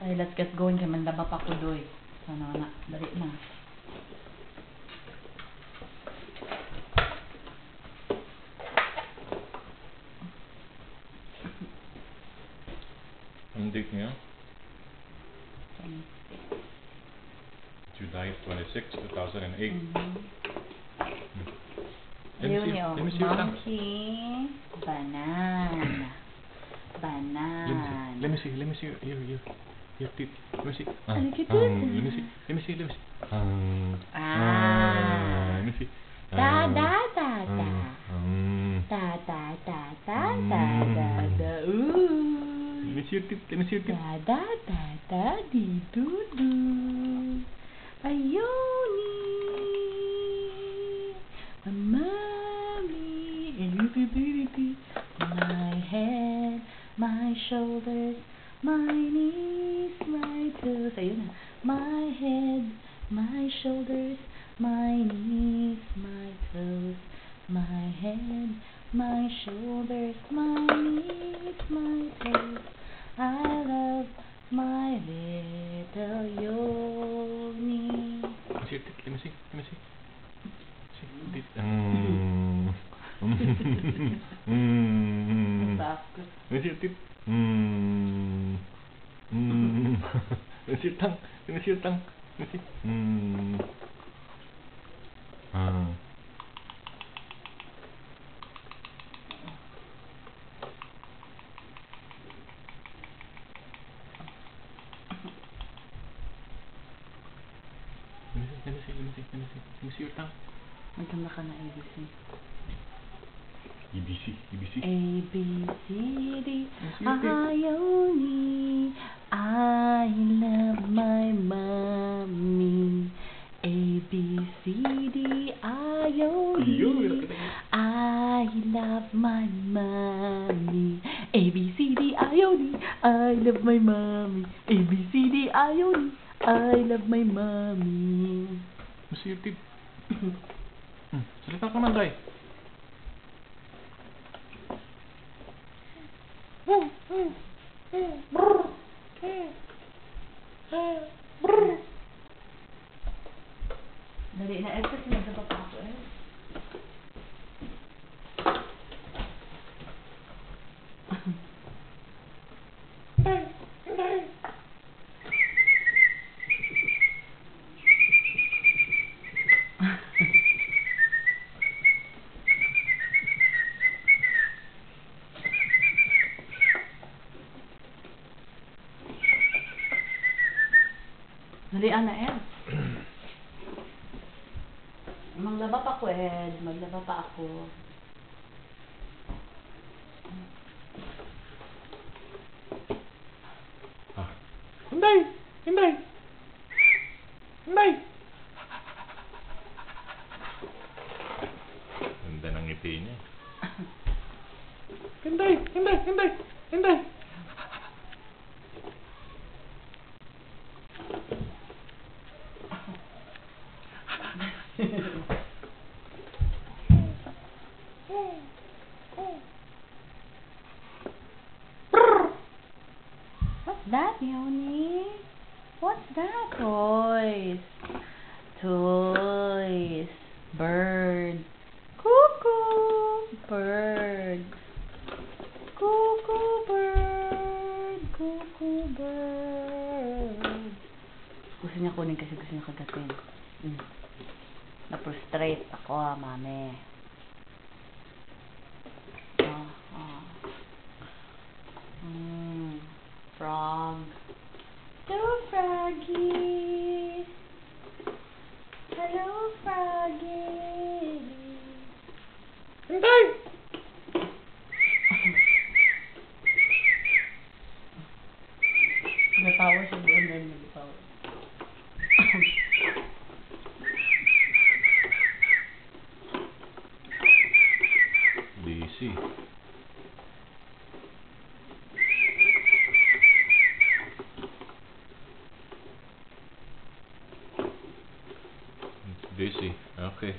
Ay, let's get going. Kaya mandaba pa ko doy. Sana na. Dali na. Ang date niya? July 26, 2008. Ayun yun. Let me see your tongue. Monkey. Banana. Banana. Let me see your teeth. Let me see. Look at this. Let me see. Let me see. Da da da da. Da da da da da da da. Ooh. Let me see your teeth. Let me see your teeth. Da da da da dee doo doo. Ayoni. Mommy. My head, my shoulders, my knees, my toes. Ayun na. My head, my shoulders, my knees, my toes. My head, my shoulders, my knees, my toes. I love my little Yoni. Let me see your teeth. Let me see. Let me see. See teeth. Let me see your teeth. Let me see your tongue. Let me see your tongue. Let me see. Let me see your tongue. Magkanda ka na ABC. EBC. A, B, C, D, Ayoni. I love my mommy. A, B, C, D, Ayoni. I love my mommy. A, B, C, D, Ayoni. I love my mommy. A, B, C, D, Ayoni. I love my mommy. Let me see your teeth. Salita ka man, Day. Dali na, ito sinasaba pa ako eh. Dali na eh. Maglaba pa ako eh. Maglaba pa ako. Hinday! Ganda ng ngiti niya. Hinday! What's that, Yoni? What's that? Toys. Bird. Cuckoo. Bird. Cuckoo bird. Gusto niya kunin kasi gusto niya kagatin. Na-frustrate ako, mami. Frog. Hello, Froggy. Hello, Froggy. Hinday! Natawa siya doon na nagtawa. Busy. Busy. Okay.